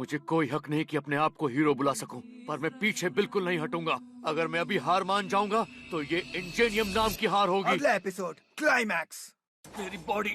मुझे कोई हक नहीं कि अपने आप को हीरो बुला सकूं, पर मैं पीछे बिल्कुल नहीं हटूंगा। अगर मैं अभी हार मान जाऊंगा तो ये इंजेनियम नाम की हार होगी। अगला एपिसोड क्लाइमैक्स। मेरी बॉडी,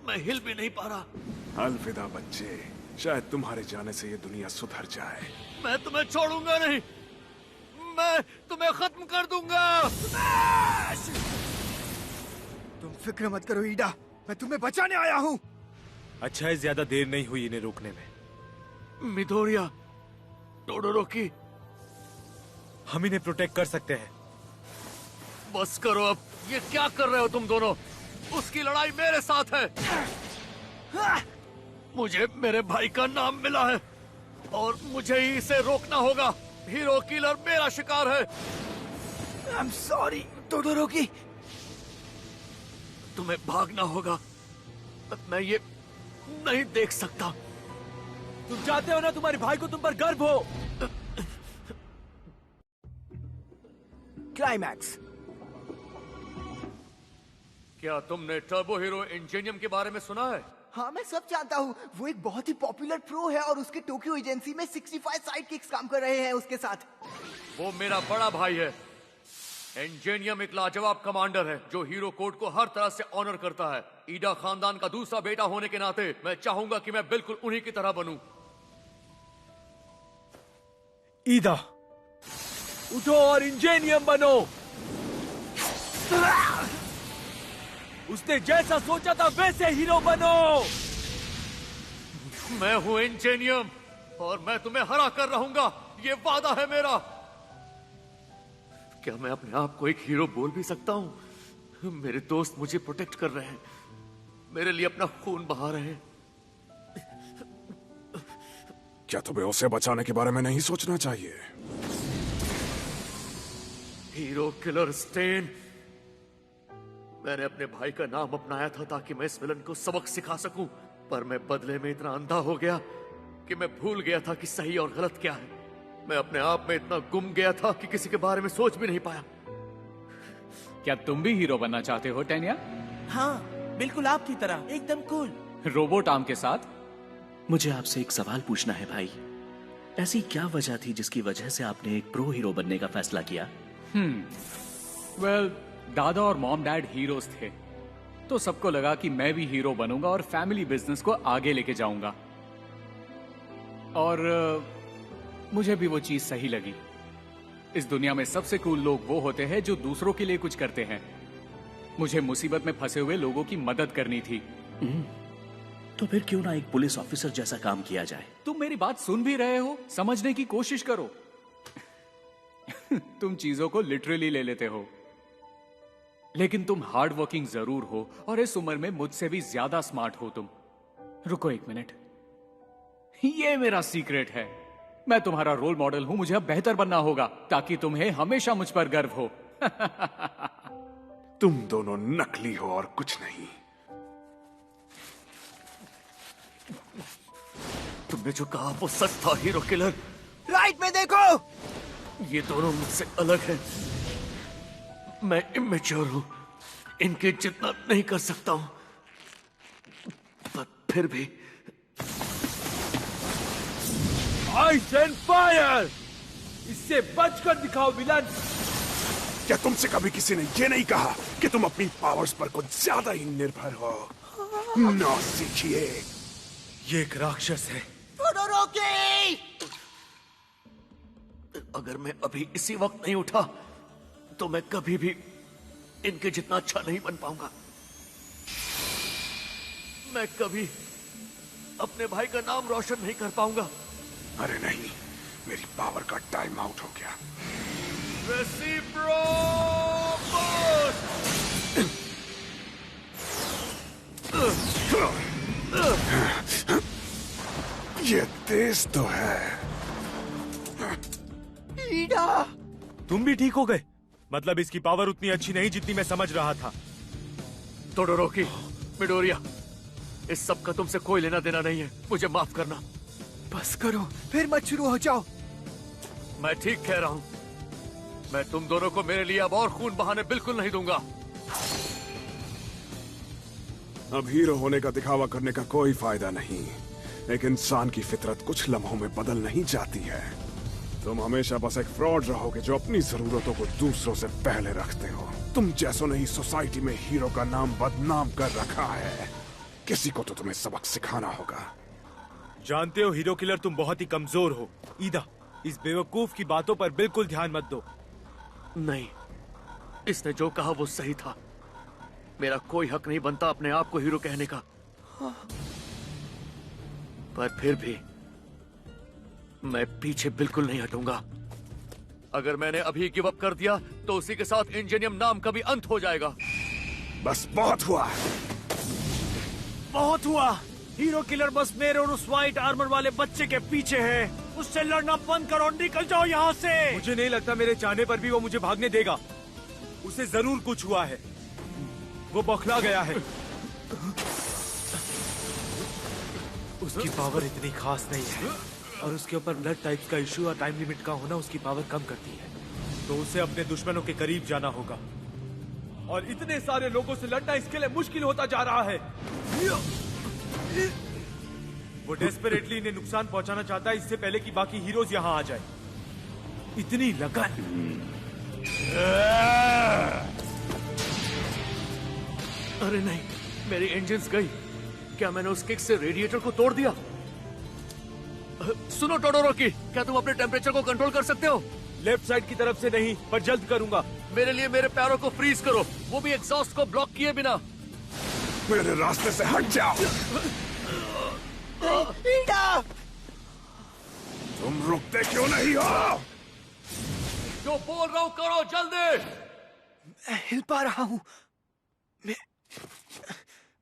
मैं हिल भी नहीं पा रहा। अलविदा बच्चे, शायद तुम्हारे जाने से ये दुनिया सुधर जाए। मैं तुम्हें छोड़ूंगा नहीं, मैं तुम्हें खत्म कर दूंगा। तुम फिक्र मत करो ईडा, मैं तुम्हें बचाने आया हूँ। अच्छा है ज्यादा देर नहीं हुई इन्हें रोकने में। मिडोरिया, टोडोरोकी, हम इन्हें प्रोटेक्ट कर सकते हैं। बस करो अब, ये क्या कर रहे हो तुम दोनों? उसकी लड़ाई मेरे साथ है। मुझे मेरे भाई का नाम मिला है और मुझे ही इसे रोकना होगा। हीरो किलर मेरा शिकार है। I'm sorry, Todoroki. तुम्हें भागना होगा, मैं ये नहीं देख सकता। तुम चाहते हो ना तुम्हारे भाई को तुम पर गर्व हो। क्लाइमैक्स। क्या तुमने टर्बो हीरो इंजीनियम के बारे में सुना है? हाँ, मैं सब जानता हूँ। वो एक बहुत ही पॉपुलर प्रो है और उसके टोक्यो एजेंसी में 65 साइड किक्स काम कर रहे हैं उसके साथ। वो मेरा बड़ा भाई है। इंजीनियम एक लाजवाब कमांडर है जो हीरो कोड को हर तरह से ऑनर करता है। ईडा खानदान का दूसरा बेटा होने के नाते मैं चाहूंगा कि मैं बिल्कुल उन्हीं की तरह बनूं। ईदा, उठो और इंजीनियम बनो। उसने जैसा सोचा था वैसे हीरो बनो। मैं हूं इंजीनियम और मैं तुम्हें हरा कर रहूंगा, ये वादा है मेरा। क्या मैं अपने आप को एक हीरो बोल भी सकता हूं? मेरे दोस्त मुझे प्रोटेक्ट कर रहे हैं, मेरे लिए अपना खून बहा रहे हैं। क्या तुम्हें उसे बचाने के बारे में नहीं सोचना चाहिए? हीरो किलर स्टेन, मैंने अपने भाई का नाम अपनाया था ताकि मैं इस विलन को सबक सिखा सकूं, पर मैं बदले में इतना अंधा हो गया कि मैं भूल गया था कि सही और गलत क्या है। मैं अपने आप में इतना गुम गया था कि किसी के बारे में सोच भी नहीं पाया। क्या तुम भी हीरो बनना चाहते हो टेनिया? हाँ, बिल्कुल आपकी तरह, एकदम कूल। रोबोट आर्म के साथ? मुझे आपसे एक सवाल पूछना है भाई। ऐसी क्या वजह थी जिसकी वजह से आपने एक प्रो हीरो बनने का फैसला किया? वेल, दादा और मॉम डैड हीरोज थे, तो सबको लगा कि मैं भी हीरो बनूंगा और फैमिली बिजनेस को आगे लेके जाऊंगा। और मुझे भी वो चीज सही लगी। इस दुनिया में सबसे कूल लोग वो होते हैं जो दूसरों के लिए कुछ करते हैं। मुझे मुसीबत में फंसे हुए लोगों की mदद करनी थी। तो फिर क्यों ना एक पुलिस ऑफिसर जैसा काम किया जाए? तुम मेरी बात सुन भी रहे हो? समझने की कोशिश करो। तुम चीजों को लिटरली ले लेते हो, लेकिन तुम हार्ड वर्किंग जरूर हो और इस उम्र में मुझसे भी ज्यादा स्मार्ट हो तुम। रुको एक मिनट, ये मेरा सीक्रेट है। मैं तुम्हारा रोल मॉडल हूं, मुझे अब बेहतर बनना होगा ताकि तुम्हें हमेशा मुझ पर गर्व हो। तुम दोनों नकली हो और कुछ नहीं। तुमने जो कहा वो सच था हीरो किलर। राइट में देखो। ये दोनों मुझसे अलग हैं। मैं इमेच्योर हूं, इनके जितना नहीं कर सकता हूं, पर फिर भी। आइस एंड फायर, इससे बचकर दिखाओ विलन। क्या तुमसे कभी किसी ने ये नहीं कहा कि तुम अपनी पावर्स पर कुछ ज्यादा ही निर्भर हो? ना सीखिए। ये एक राक्षस है। टोडोरोकी! अगर मैं अभी इसी वक्त नहीं उठा तो मैं कभी भी इनके जितना अच्छा नहीं बन पाऊंगा। मैं कभी अपने भाई का नाम रोशन नहीं कर पाऊंगा। अरे नहीं, मेरी पावर का टाइम आउट हो गया। ये तेज तो है। ईडा! तुम भी ठीक हो गए? मतलब इसकी पावर उतनी अच्छी नहीं जितनी मैं समझ रहा था। टोडोरोकी, मिडोरिया, इस सब का तुमसे कोई लेना देना नहीं है, मुझे माफ करना। बस करो, फिर मत शुरू हो जाओ। मैं ठीक कह रहा हूं। मैं तुम दोनों को मेरे लिए अब और खून बहाने बिल्कुल नहीं दूंगा। अब हीरो होने का दिखावा करने का कोई फायदा नहीं। एक इंसान की फितरत कुछ लम्हों में बदल नहीं जाती है। तुम हमेशा बस एक फ्रॉड रहोगे जो अपनी जरूरतों को दूसरों से पहले रखते हो। तुम जैसों ने ही सोसाइटी में हीरो का नाम बदनाम कर रखा है। किसी को तो तुम्हें सबक सिखाना होगा। जानते हो हीरो किलर, तुम बहुत ही कमजोर हो। ईदा, इस बेवकूफ की बातों पर बिल्कुल ध्यान मत दो। नहीं, इसने जो कहा वो सही था। मेरा कोई हक नहीं बनता अपने आप को हीरो कहने का। पर फिर भी मैं पीछे बिल्कुल नहीं हटूंगा। अगर मैंने अभी गिव अप कर दिया तो उसी के साथ इंजीनियम नाम का भी अंत हो जाएगा। बस बहुत हुआ। बहुत हुआ। हीरो किलर बस मेरे और उस व्हाइट आर्मर वाले बच्चे के पीछे है। उससे लड़ना बंद करो, निकल जाओ यहाँ से। मुझे नहीं लगता मेरे चाहने पर भी वो मुझे भागने देगा। उसे जरूर कुछ हुआ है, वो बौखला गया है। उसकी पावर इतनी खास नहीं है और उसके ऊपर ब्लड टाइप का इश्यू और टाइम लिमिट का होना उसकी पावर कम करती है। तो उसे अपने दुश्मनों के करीब जाना होगा और इतने सारे लोगों से लड़ना इसके लिए मुश्किल होता जा रहा है। वो डेस्परेटली इन्हें नुकसान पहुंचाना चाहता है इससे पहले कि बाकी हीरोज यहाँ आ जाए। इतनी लगन। अरे नहीं, मेरी इंजन्स गई। क्या मैंने उस किक से रेडिएटर को तोड़ दिया? सुनो टोडोरोकी, क्या तुम अपने टेम्परेचर को कंट्रोल कर सकते हो? लेफ्ट साइड की तरफ से नहीं, पर जल्द करूंगा। मेरे लिए मेरे पैरों को फ्रीज करो, वो भी एग्जॉस्ट को ब्लॉक किए बिना। मेरे रास्ते से हट जाओ। ईडा! तुम रुकते क्यों नहीं हो? जो बोल रहा हूं करो जल्दी। मैं हिल पा रहा हूँ।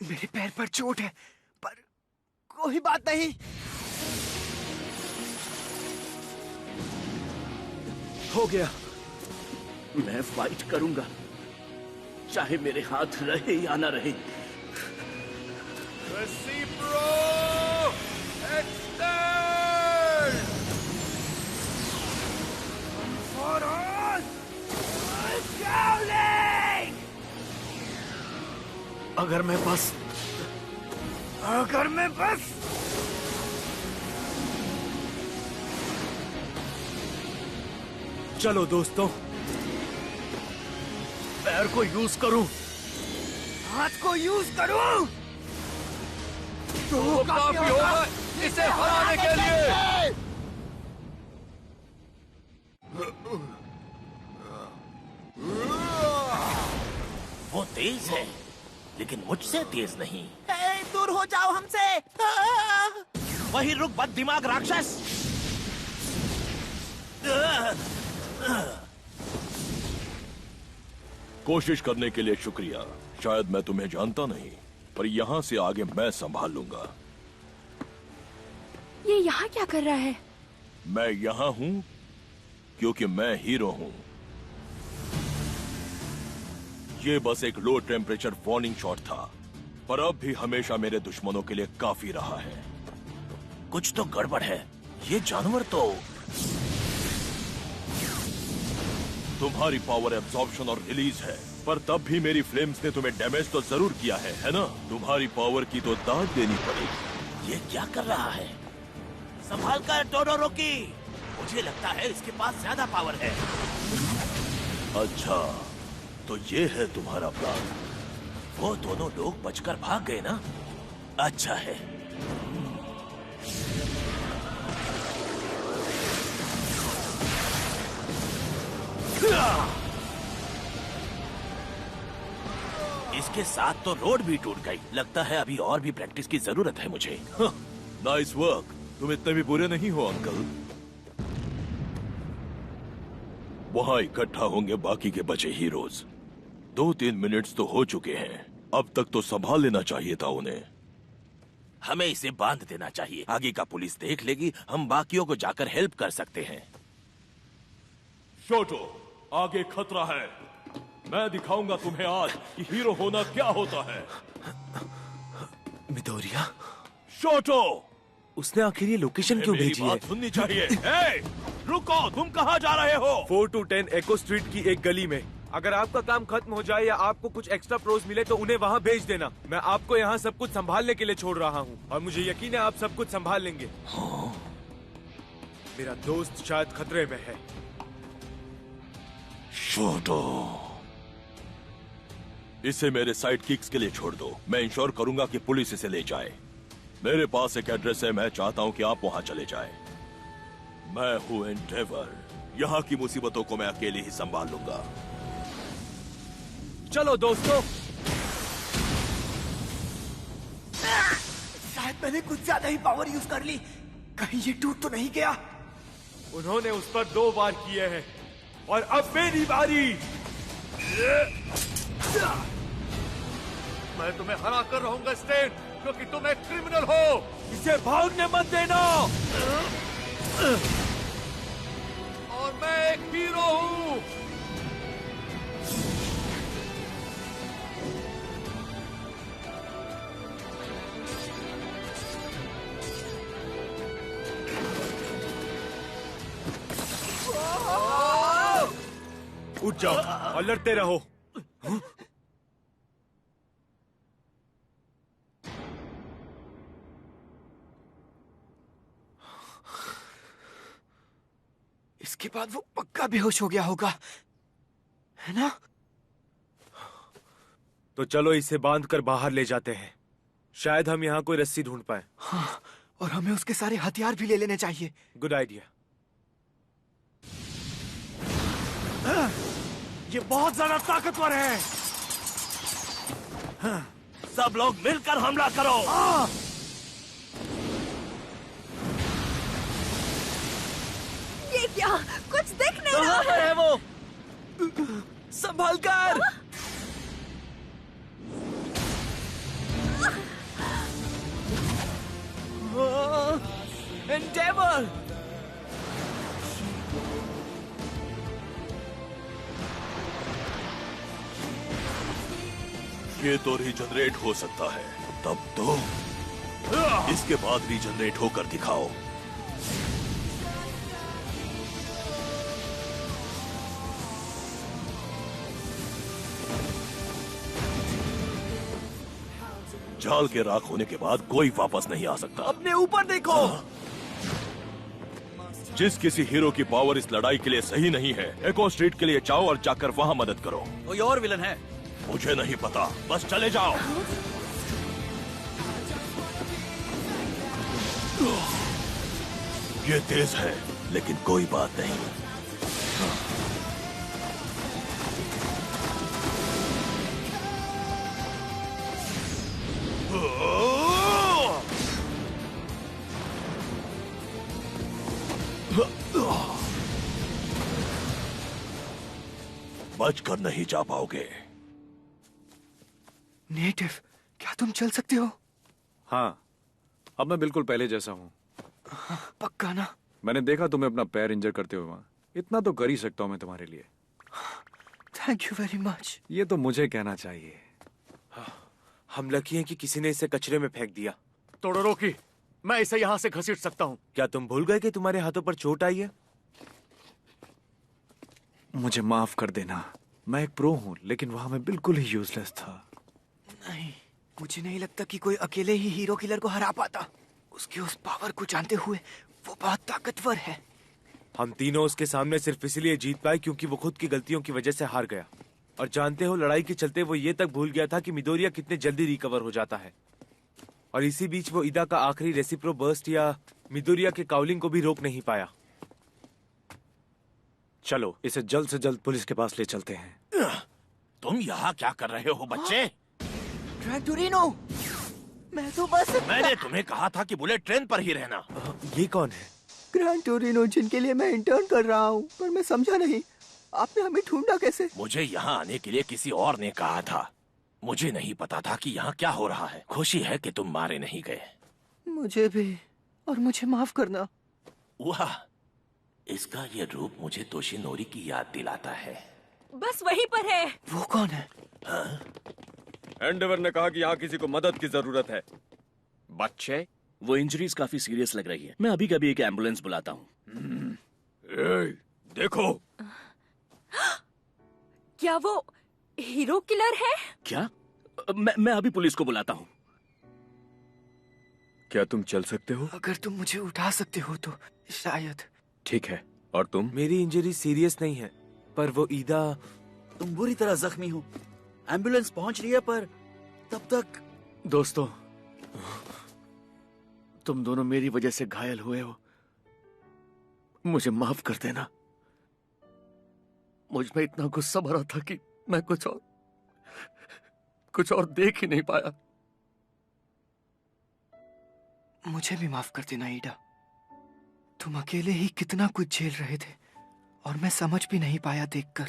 मेरे पैर पर चोट है, पर कोई बात नहीं। हो गया। मैं फाइट करूंगा, चाहे मेरे हाथ रहे या ना रहे। अगर मैं बस चलो दोस्तों, पैर को यूज करूं, हाथ को यूज करूं तो काफी होगा इसे हराने के लिए। वो तेज है, लेकिन मुझसे तेज नहीं। दूर हो जाओ हमसे। वही रुक, बद दिमाग राक्षस। कोशिश करने के लिए शुक्रिया। शायद मैं तुम्हें जानता नहीं, पर यहाँ से आगे मैं संभाल लूंगा। ये यहाँ क्या कर रहा है? मैं यहाँ हूँ क्योंकि मैं हीरो हूँ। ये बस एक लो टेम्परेचर वार्निंग शॉट था, पर अब भी हमेशा मेरे दुश्मनों के लिए काफी रहा है। कुछ तो गड़बड़ है। ये जानवर तो तुम्हारी पावर एब्जॉर्प्शन और रिलीज है, पर तब भी मेरी फ्लेम्स ने तुम्हें डैमेज तो जरूर किया है ना? तुम्हारी पावर की तो दाद देनी पड़ेगी। ये क्या कर रहा है? संभाल कर टोडोरोकी। मुझे लगता है इसके पास ज्यादा पावर है। अच्छा, तो ये है तुम्हारा प्लान? वो दोनों लोग बचकर भाग गए ना? अच्छा है। इसके साथ तो रोड भी टूट गई। लगता है अभी और भी प्रैक्टिस की जरूरत है मुझे। Nice work. तुम इतने भी बुरे नहीं हो अंकल। वहां इकट्ठा होंगे बाकी के बचे हीरोज। 2-3 मिनट्स तो हो चुके हैं, अब तक तो संभाल लेना चाहिए था उन्हें। हमें इसे बांध देना चाहिए। आगे का पुलिस देख लेगी, हम बाकियों को जाकर हेल्प कर सकते हैं। शोटो, आगे खतरा है। मैं दिखाऊंगा तुम्हें आज कि हीरो होना क्या होता है। मिडोरिया, शोटो, उसने आखिर ये लोकेशन क्यों भेजी है? बात सुननी चाहिए। रुको, तुम कहाँ जा रहे हो? 4 to 10 एको स्ट्रीट की एक गली में। अगर आपका काम खत्म हो जाए या आपको कुछ एक्स्ट्रा प्रोज मिले तो उन्हें वहाँ भेज देना। मैं आपको यहाँ सब कुछ संभालने के लिए छोड़ रहा हूँ और मुझे यकीन है आप सब कुछ संभाल लेंगे। मेरा दोस्त शायद खतरे में है। छोड़ो, इसे मेरे साइड किक्स के लिए छोड़ दो। मैं इंश्योर करूंगा कि पुलिस इसे ले जाए। मेरे पास एक एड्रेस है, मैं चाहता हूं कि आप वहां चले जाएं। मैं हूं एंडेवर, यहाँ की मुसीबतों को मैं अकेले ही संभाल लूंगा। चलो दोस्तों। शायद मैंने कुछ ज्यादा ही पावर यूज कर ली। कहीं ये टूट तो नहीं गया? उन्होंने उस पर 2 बार किए हैं और अब मेरी बारी। मैं तुम्हें हरा कर रहूंगा स्टेन, क्योंकि तुम एक क्रिमिनल हो। इसे भागने मत देना। और मैं एक हीरो हूँ। उठ जाओ और लड़ते रहो। इसके बाद वो पक्का बेहोश हो गया होगा, है ना? तो चलो इसे बांध कर बाहर ले जाते हैं। शायद हम यहाँ कोई रस्सी ढूंढ पाए। हाँ, और हमें उसके सारे हथियार भी ले लेने चाहिए। Good idea. ये बहुत ज्यादा ताकतवर है। सब लोग मिलकर हमला करो। ये क्या? कुछ दिख नहीं रहा है वो। संभाल कर। एंडेवर। ये तो रीजनरेट हो सकता है, तब तो इसके बाद रीजनरेट होकर दिखाओ। जाल के राख होने के बाद कोई वापस नहीं आ सकता। अपने ऊपर देखो। जिस किसी हीरो की पावर इस लड़ाई के लिए सही नहीं है, एको स्ट्रीट के लिए जाओ और जाकर वहां मदद करो। कोई और विलन है? मुझे नहीं पता, बस चले जाओ। ये तेज है, लेकिन कोई बात नहीं। बचकर नहीं जा पाओगे। नेटिव, क्या तुम चल सकते हो? हाँ, अब मैं बिल्कुल पहले जैसा हूँ। पक्का ना? मैंने देखा तुम्हें अपना पैर इंजर करते हुए वहाँ। इतना तो कर ही सकता हूँ मैं तुम्हारे लिए। Thank you very much. ये तो मुझे कहना चाहिए। हम लकी हैं कि किसी ने इसे कचरे में फेंक दिया। तोड़ोरोकी, मैं इसे यहाँ से घसीट सकता हूँ। क्या तुम भूल गए कि तुम्हारे हाथों पर चोट आई है? मुझे माफ कर देना। मैं एक प्रो हूँ, लेकिन वहाँ मैं बिल्कुल ही यूजलेस था। नहीं, मुझे नहीं लगता कि कोई अकेले ही हीरो किलर को हरा पाता। उसकी उस पावर को जानते हुए वो बहुत ताकतवर है। हम तीनों उसके सामने सिर्फ इसलिए जीत पाए क्योंकि वो खुद की गलतियों की वजह से हार गया। और जानते हो, लड़ाई के चलते वो ये तक भूल गया था कि मिडोरिया कितने जल्दी रिकवर हो जाता है। और इसी बीच वो इदा का आखिरी रेसिप्रो बर्स्ट या मिडोरिया के काउलिंग को भी रोक नहीं पाया। चलो इसे जल्द से जल्द पुलिस के पास ले चलते हैं। तुम यहाँ क्या कर रहे हो बच्चे? ग्रैंड टूरिनो, मैं तो बस मैंने तुम्हें कहा था कि बुलेट ट्रेन पर ही रहना। ये कौन है? ग्रैंड टूरिनो, जिनके लिए मैं इंटर्न कर रहा हूँ, पर मैं समझा नहीं। आपने हमें ढूंढा कैसे? मुझे यहाँ आने के लिए किसी और ने कहा था। मुझे नहीं पता था कि यहाँ क्या हो रहा है। खुशी है कि तुम मारे नहीं गए। मुझे भी, और मुझे माफ करना। वाह, इसका ये रूप मुझे तोशिनोरी की याद दिलाता है। बस वहीं पर है। वो कौन है? हाँ? एंडेवर ने कहा कि यहाँ किसी को मदद की जरूरत है। बच्चे, वो इंजरीज काफी सीरियस लग रही है। मैं अभी कभी एक एम्बुलेंस बुलाता हूँ। देखो। क्या वो हीरो किलर है? क्या? मैं अभी पुलिस को बुलाता हूँ। क्या तुम चल सकते हो? अगर तुम मुझे उठा सकते हो तो शायद। ठीक है। और तुम? मेरी इंजरी सीरियस नहीं है, पर वो ईदा। तुम बुरी तरह जख्मी हो। एम्बुलेंस पहुंच रही है, पर तब तक। दोस्तों, तुम दोनों मेरी वजह से घायल हुए हो। मुझे माफ कर देना। मुझ में इतना गुस्सा भरा था कि मैं कुछ और देख ही नहीं पाया। मुझे भी माफ कर देना ईडा। तुम अकेले ही कितना कुछ झेल रहे थे और मैं समझ भी नहीं पाया देखकर,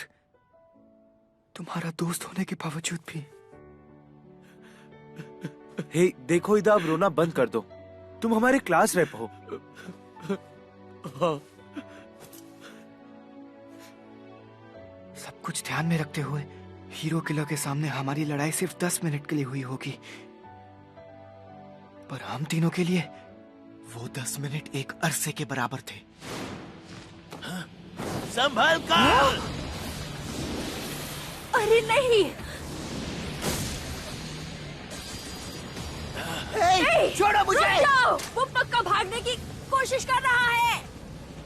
तुम्हारा दोस्त होने के बावजूद भी। हे देखो ईदा, अब रोना बंद कर दो। तुम हमारे क्लास रेप हो। हाँ। सब कुछ ध्यान में रखते हुए हीरो किलर के सामने हमारी लड़ाई सिर्फ 10 मिनट के लिए हुई होगी, पर हम तीनों के लिए वो 10 मिनट एक अरसे के बराबर थे। संभल कर! अरे नहीं! छोड़ो मुझे! रुक जाओ! वो पक्का भागने की कोशिश कर रहा है।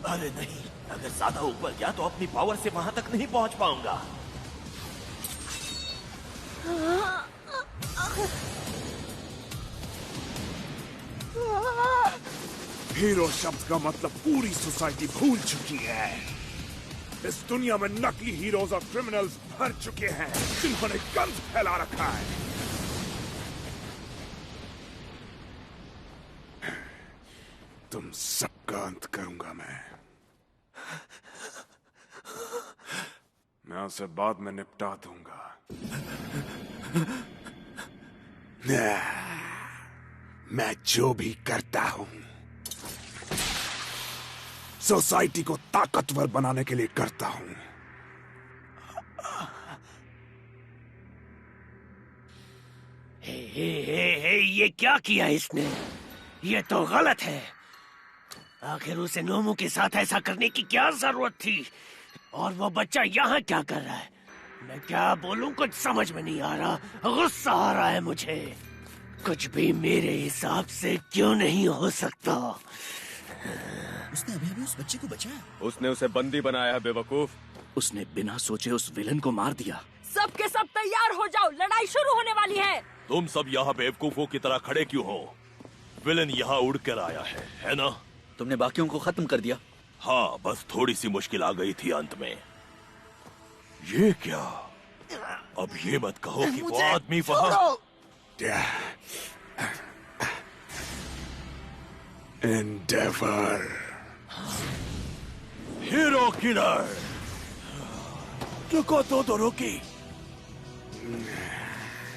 अरे नहीं, अगर ज्यादा ऊपर गया तो अपनी पावर से वहां तक नहीं पहुंच पाऊंगा। हीरो शब्द का मतलब पूरी सोसाइटी भूल चुकी है। इस दुनिया में नकली हीरोज और क्रिमिनल्स भर चुके हैं जिन्होंने गंद फैला रखा है। तुम सबका अंत करूंगा मैं उसे बाद में निपटा दूंगा। मैं जो भी करता हूं सोसाइटी को ताकतवर बनाने के लिए करता हूं। ये क्या किया इसने? ये तो गलत है। आखिर उसे नोमू के साथ ऐसा करने की क्या जरूरत थी? और वो बच्चा यहाँ क्या कर रहा है? मैं क्या बोलूं, कुछ समझ में नहीं आ रहा। गुस्सा आ रहा है मुझे। कुछ भी मेरे हिसाब से क्यों नहीं हो सकता? उसने अभी उस बच्चे को बचाया। उसने उसे बंदी बनाया है बेवकूफ। उसने बिना सोचे उस विलन को मार दिया। सब के सब तैयार हो जाओ, लड़ाई शुरू होने वाली है। तुम सब यहाँ बेवकूफों की तरह खड़े क्यों हो? विलन यहाँ उड़ कर आया है ना? तुमने बाकियों को खत्म कर दिया? हाँ, बस थोड़ी सी मुश्किल आ गई थी अंत में। ये क्या? अब ये मत कहो कि वो आदमी वहां। एंडेवर, हीरो किलर, रुको तो रुकी।